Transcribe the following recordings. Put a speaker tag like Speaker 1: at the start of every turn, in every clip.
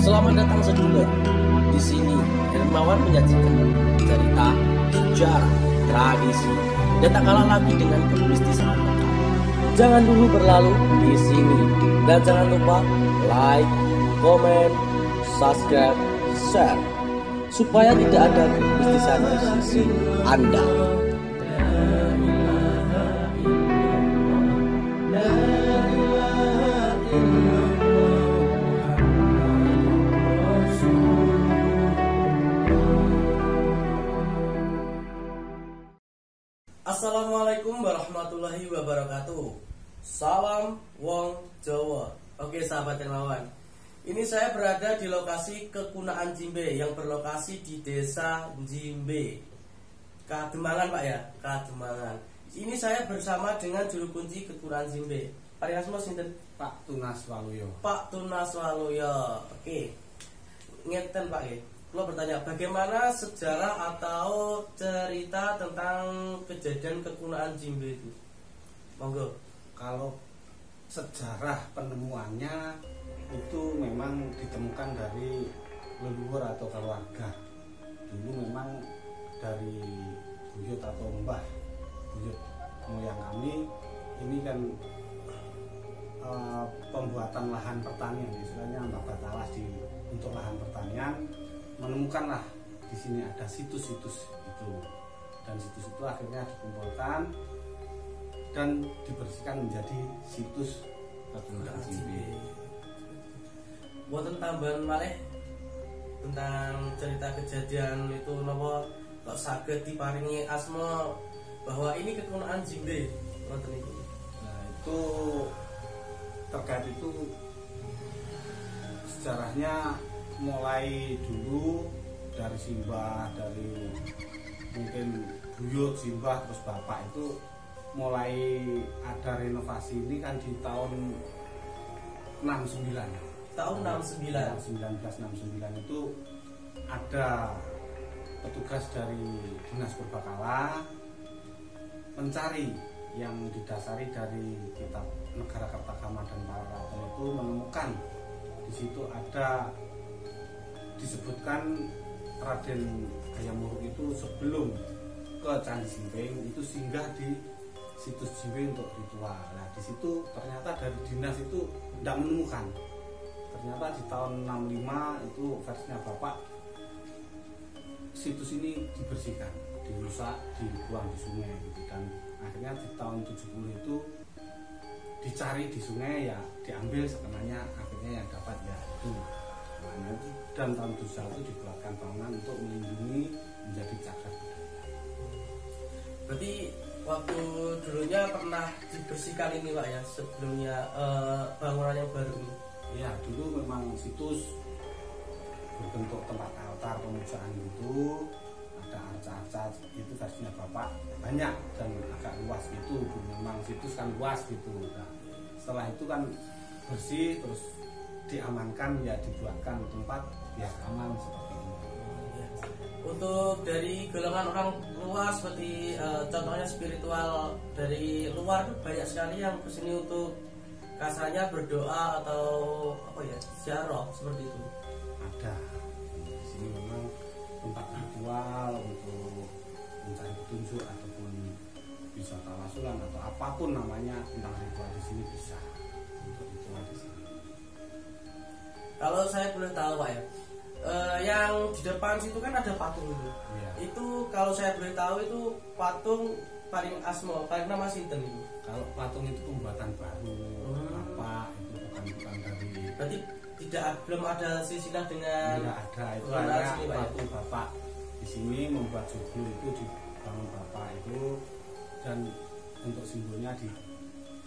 Speaker 1: Selamat datang sedulur. Di sini Hermawan menyajikan cerita, sejarah, tradisi, dan tak kalah lagi dengan kemistisan lokal. Jangan dulu berlalu di sini dan jangan lupa like, komen, subscribe, share supaya tidak ada kemistisan di sisi Anda. Assalamualaikum warahmatullahi wabarakatuh. Salam Wong Jawa. Oke sahabat Hermawan, ini saya berada di lokasi Kekunaan Jimbe yang berlokasi di Desa Jimbe, Kademangan Pak ya, Kademangan. Ini saya bersama dengan juru kunci Kekunaan Jimbe. Pak Asma sinten?
Speaker 2: Pak Tunas Waluyo.
Speaker 1: Pak Tunas Waluyo. Oke. Ngeten Pak ya. Kalau bertanya bagaimana sejarah atau cerita tentang kejadian Kekunaan Jimbe itu? Monggo.
Speaker 2: Kalau sejarah penemuannya itu memang ditemukan dari leluhur atau keluarga. Dulu memang dari buyut atau mbah, buyut moyang kami ini kan pembuatan lahan pertanian, istilahnya mbah batalas untuk lahan pertanian. Menemukanlah di sini ada situs-situs itu, dan situs itu akhirnya dikumpulkan dan dibersihkan menjadi situs Kekunaan Jimbe.
Speaker 1: Wonten tambahan malih tentang cerita kejadian itu napa kok saged diparingi asma bahwa ini Kekunaan Jimbe wonten itu.
Speaker 2: Nah, itu terkait itu sejarahnya mulai dulu dari simbah, dari mungkin buyut simbah terus bapak itu mulai ada renovasi ini kan di tahun 69.
Speaker 1: Tahun 69.
Speaker 2: 1969 itu ada petugas dari Dinas Purbakala mencari yang didasari dari kitab Negara Kertagama dan Para Keraton itu menemukan di situ ada disebutkan Raden Gayamuruk itu sebelum ke Candi Jimbing itu singgah di situs Jimbing untuk ritual. Nah di situ ternyata dari dinas itu tidak menemukan. Ternyata di tahun 65 itu versinya bapak, situs ini dibersihkan, dirusak, dibuang di sungai gitu. Dan akhirnya di tahun 70 itu dicari di sungai, ya diambil sekenanya, akhirnya yang dapat ya itu. Nah, dan tahun 71 dibuatkan bangunan untuk melindungi menjadi cagar budaya.
Speaker 1: Berarti waktu dulunya pernah dibersihkan ini Pak ya, sebelumnya bangunan yang baru ini.
Speaker 2: Ya dulu memang situs berbentuk tempat altar pemujaan itu, ada arca-arca itu versinya bapak banyak dan agak luas gitu. Memang situs kan luas gitu. Nah, setelah itu kan bersih terus diamankan, ya dibuatkan tempat biar aman seperti ini.
Speaker 1: Untuk dari golongan orang luar seperti contohnya spiritual dari luar banyak sekali yang kesini untuk kasarnya berdoa atau apa ya, ziarah seperti itu.
Speaker 2: Ada di sini memang tempat ritual untuk mencari petunjuk ataupun bisa tawasulan atau apapun namanya tentang ritual di sini bisa untuk ritual di sini.
Speaker 1: Kalau saya boleh tahu Pak ya, yang di depan situ kan ada patung itu.
Speaker 2: Ya.
Speaker 1: Itu kalau saya boleh tahu itu patung paling asma, paling nama sinten itu.
Speaker 2: Kalau patung itu pembuatan baru, apa itu bukan dari.
Speaker 1: Berarti belum ada silsilah dengan.
Speaker 2: Tidak ada, itu hanya patung bapak di sini membuat joglo itu dibangun bapak itu, dan untuk simbolnya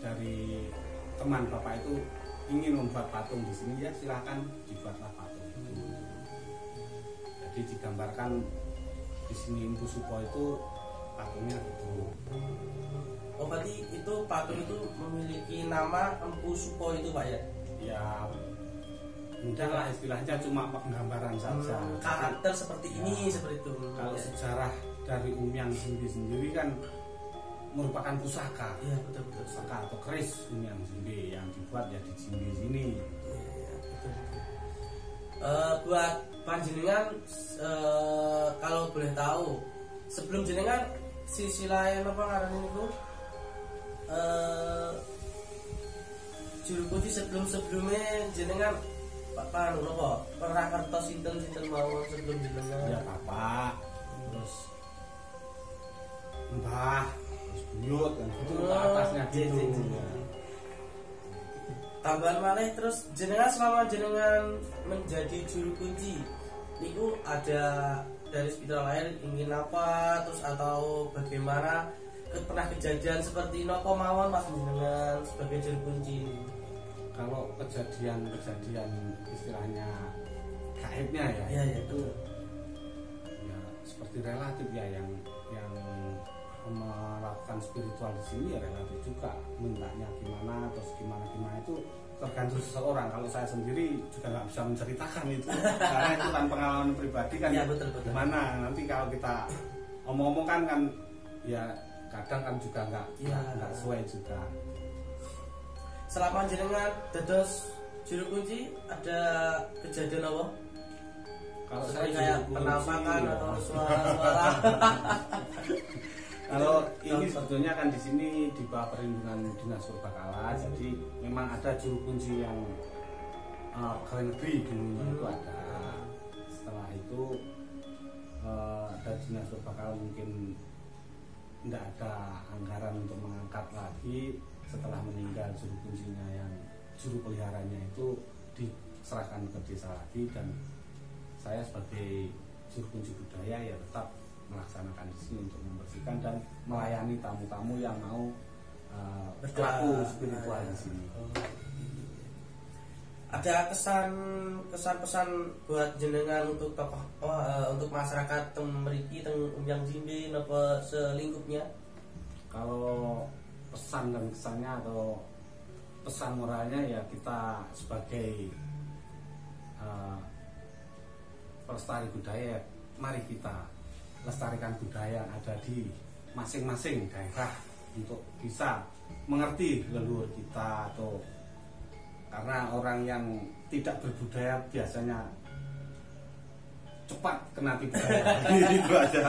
Speaker 2: dari teman bapak itu ingin membuat patung di sini, ya silakan dibuatlah patung itu. Jadi digambarkan di sini Empu Supo itu patungnya gitu.
Speaker 1: Oh berarti itu patung itu memiliki nama Empu Supo itu Pak ya?
Speaker 2: Ya mudah lah istilahnya, cuma penggambaran saja.
Speaker 1: Karakter seperti ini, seperti itu.
Speaker 2: Kalau sejarah dari Umyang Jimbe sendiri kan merupakan pusaka.
Speaker 1: Iya betul.
Speaker 2: Pusaka atau keris Umyang Jimbe yang dibuat ya di Jimbe sini.
Speaker 1: Buat panjenengan, kalau boleh tahu, sebelum jenengan sisi lain apa ngaran itu juru kunci sebelumnya jenengan Pak Nuroko pernah kertas sinten mawon sebelum jenengan?
Speaker 2: Ya bapak, terus mbah, terus buyut kan itu ke atasnya gitu.
Speaker 1: Tambahan malih terus jenengan selama jenengan menjadi juru kunci niku ada dari spiritual lain ingin apa terus atau bagaimana pernah kejadian seperti nopo mawon pas jenengan sebagai juru kunci?
Speaker 2: Kalau kejadian istilahnya gaibnya
Speaker 1: ya
Speaker 2: itu ya seperti relatif ya yang melakukan spiritual di sini ya relatif juga, mintanya gimana terus gimana itu tergantung seseorang. Kalau saya sendiri juga nggak bisa menceritakan itu karena itu kan pengalaman pribadi kan
Speaker 1: ya, betul.
Speaker 2: gimana nanti kalau kita omong-omong kan ya kadang kan juga nggak sesuai juga.
Speaker 1: Selama jenengan dados juru kunci ada kejadian apa?
Speaker 2: Kalau
Speaker 1: seperti
Speaker 2: saya
Speaker 1: kayak penampakan atau suara-suara.
Speaker 2: Kalau ini sebetulnya kan di sini di bawah perlindungan Dinas Purbakala, jadi memang ada juru kunci yang pegawai negeri dulunya itu ada. Setelah itu ada Dinas Purbakala mungkin tidak ada anggaran untuk mengangkat lagi. Setelah meninggal juru kuncinya yang juru peliharanya itu diserahkan ke desa lagi, dan saya sebagai juru kunci budaya ya tetap melaksanakan di sini untuk membersihkan dan melayani tamu-tamu yang mau berlaku spiritual di sini.
Speaker 1: Ada kesan-pesan buat jenengan untuk tokoh untuk masyarakat teng mriki teng Umyang Jimbe napa selingkupnya?
Speaker 2: Kalau pesan dan kesannya atau pesan moralnya ya kita sebagai pelestari budaya, mari kita lestarikan budaya yang ada di masing-masing daerah untuk bisa mengerti leluhur kita, atau karena orang yang tidak berbudaya biasanya cepat kena tipu daya itu aja.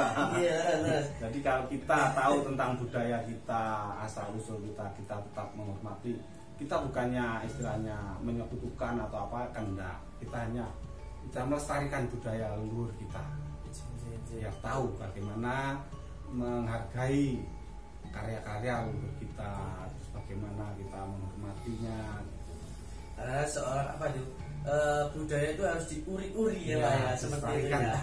Speaker 2: Jadi kalau kita tahu tentang budaya kita, asal usul kita tetap menghormati. Kita bukannya istilahnya menyekutukan atau apa, kan enggak. Kita hanya kita melestarikan budaya leluhur kita. Ya tahu bagaimana menghargai karya-karya leluhur kita, terus bagaimana kita menghormatinya.
Speaker 1: Seorang apa itu? Budaya itu harus diuri-uri ya Pak ya, seperti itu ya.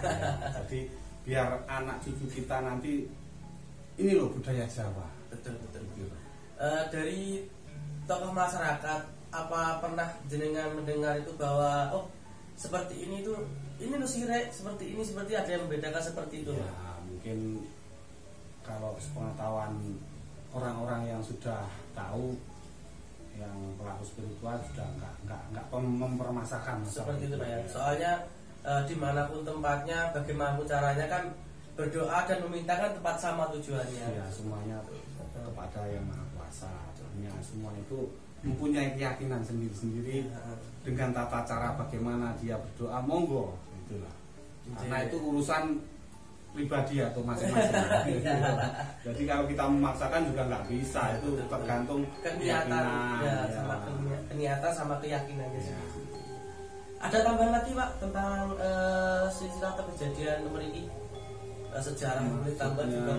Speaker 2: Jadi biar anak cucu kita nanti ini loh budaya Jawa.
Speaker 1: Betul. Dari tokoh masyarakat, apa pernah jenengan mendengar itu bahwa seperti ini tuh ini loh sirek seperti ini, seperti ada yang membedakan seperti itu?
Speaker 2: Ya mungkin kalau sepengetahuan orang-orang yang sudah tahu, yang pelaku spiritual sudah nggak mempermasakan
Speaker 1: seperti itu Pak ya. Soalnya dimanapun tempatnya, bagaimanapun caranya kan berdoa dan meminta kan tepat sama tujuannya.
Speaker 2: Ya semuanya kepada yang Maha Kuasa. Artinya semua itu mempunyai keyakinan sendiri-sendiri dengan tata cara bagaimana dia berdoa, monggo itulah. Karena itu urusan pribadi atau masing-masing. Jadi kalau kita memaksakan juga nggak bisa, itu tergantung
Speaker 1: kegiatan sama niatan sama keyakinannya sendiri. Ada tambahan lagi Pak tentang silsilah kejadian memiliki sejarah tambah juga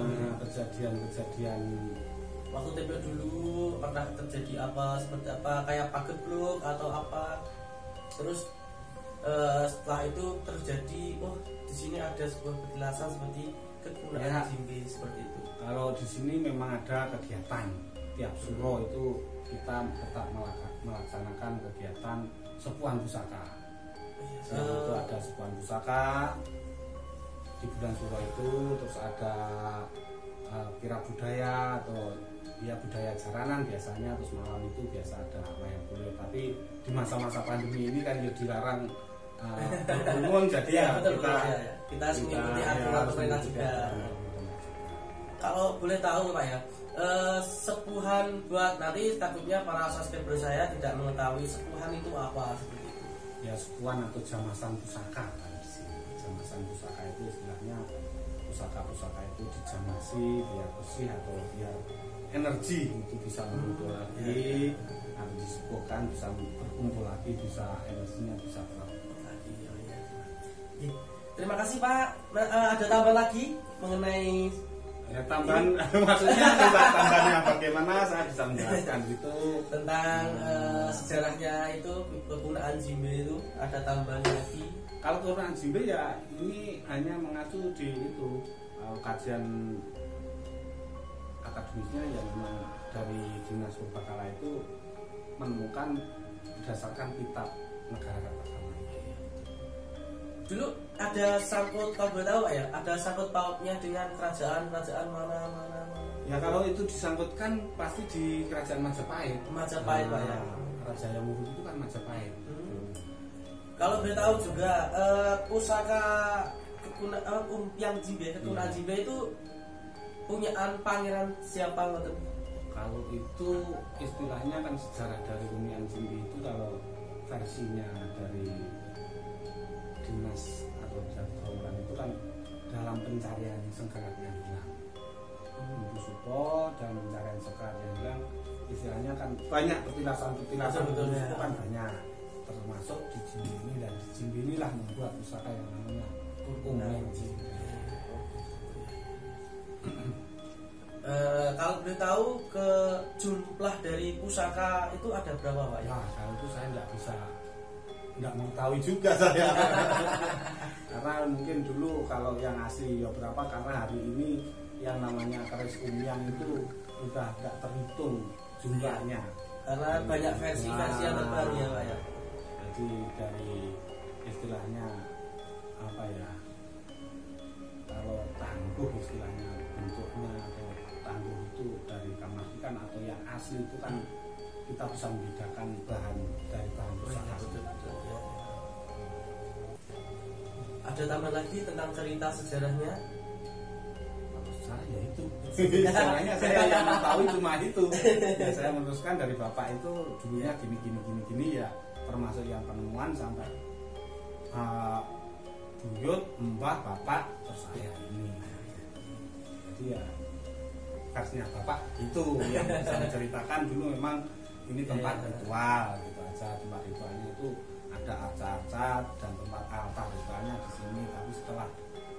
Speaker 2: kejadian
Speaker 1: waktu TP dulu pernah terjadi apa, seperti apa, kayak pagebluk atau apa, terus setelah itu terjadi di sini ada sebuah penjelasan seperti kegunaan Jimbe seperti itu.
Speaker 2: Kalau di sini memang ada kegiatan tiap suro itu kita tetap melaksanakan kegiatan sepuhan pusaka. Itu ada sepuhan pusaka di bulan suro itu, terus ada kira budaya atau ya budaya jaranan biasanya, terus malam itu biasa ada wayang kulit. Tapi di masa-masa pandemi ini kan ya dilarang berkerumun, jadi ya
Speaker 1: kita mengikuti aturan pemerintah juga. Kalau boleh tahu Pak ya, sepuhan buat nanti takutnya para subscriber saya tidak mengetahui sepuhan itu apa seperti itu.
Speaker 2: ya sukuan atau jamasan pusaka kan di sini. Jamasan pusaka itu istilahnya pusaka-pusaka itu dijamasi biar bersih atau biar energi itu bisa mengumpul lagi, nanti disuguhkan bisa berkumpul lagi, bisa energinya bisa lagi.
Speaker 1: Terima kasih Pak. Ada tambahan lagi mengenai
Speaker 2: ya tambahan maksudnya tambahannya bagaimana saya bisa menjelaskan gitu
Speaker 1: tentang sejarahnya itu penggunaan jimbe itu ada tambahan lagi.
Speaker 2: Kalau penggunaan jimbe ya ini hanya mengacu di itu kajian akademisnya yang memang dari Dinas Purbakala itu menemukan berdasarkan kitab negara Katakan.
Speaker 1: Dulu ada sangkut, kalau boleh tahu ya, ada sangkut pautnya dengan kerajaan mana.
Speaker 2: Ya kalau itu disangkutkan pasti di kerajaan Majapahit.
Speaker 1: Majapahit Pak ya.
Speaker 2: Raja Yamuru itu kan Majapahit.
Speaker 1: Kalau boleh tahu juga pusaka yang jimbe, kekunaan jimbe itu punyaan pangeran siapa ngoten?
Speaker 2: Kalau itu istilahnya kan sejarah dari Unian Jimbe itu kalau versinya dari Dinas atau Jatauran itu kan dalam pencarian Sengkarat yang hilang. Ibu Supo dan pencarian Sengkarat yang hilang istilahnya kan banyak petilasan itu kan banyak, termasuk di Jimbe ini, dan di Jimbe inilah membuat pusaka yang namanya Unian Jimbe.
Speaker 1: Kalau boleh tahu ke jumlah dari pusaka itu ada berapa Pak?
Speaker 2: Nah, kalau itu saya nggak mengetahui juga saya. Karena mungkin dulu kalau yang asli ya berapa, karena hari ini yang namanya keris Umiang itu sudah nggak terhitung jumlahnya.
Speaker 1: Karena banyak versi-versi yang terbaru ya Pak ya.
Speaker 2: Jadi dari istilahnya apa ya? Kalau tangguh istilahnya bentuknya atau tangguh itu dari kamasikan atau yang asli itu kan kita bisa membedakan bahan dari bahan pusaka.
Speaker 1: Ada tambah lagi tentang cerita sejarahnya?
Speaker 2: Saya itu sejarahnya saya yang tahu cuma itu ya, saya meneruskan dari bapak itu dulunya gini ya, termasuk yang penemuan sampai buyut, mbah, bapak, terus saya ini. Jadi ya versinya bapak itu yang saya ceritakan dulu memang ini tempat ritual gitu aja. Tempat ritualnya itu ada arca-arca dan tempat altar ritualnya di sini, tapi setelah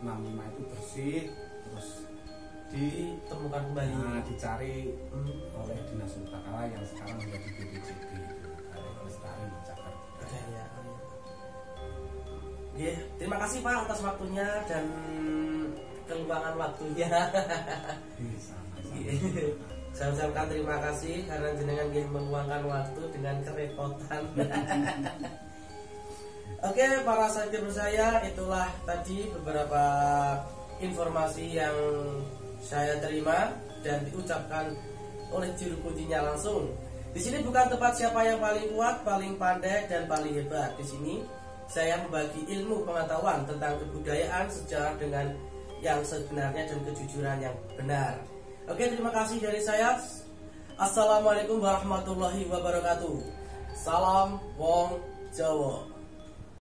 Speaker 2: 65 itu bersih terus
Speaker 1: ditemukan kembali,
Speaker 2: dicari oleh Dinas Purbakala yang sekarang menjadi BPJB Balai Pelestari Cagar Budaya.
Speaker 1: Terima kasih Pak atas waktunya dan keluangan waktunya. Saya ucapkan terima kasih karena jenengan meluangkan waktu dengan kerepotan. Oke, para subscriber saya, itulah tadi beberapa informasi yang saya terima dan diucapkan oleh juru kuncinya langsung. Di sini bukan tempat siapa yang paling kuat, paling pandai dan paling hebat. Di sini saya membagi ilmu pengetahuan tentang kebudayaan, sejarah dengan yang sebenarnya dan kejujuran yang benar. Oke, terima kasih dari saya. Assalamualaikum warahmatullahi wabarakatuh. Salam Wong Jawa.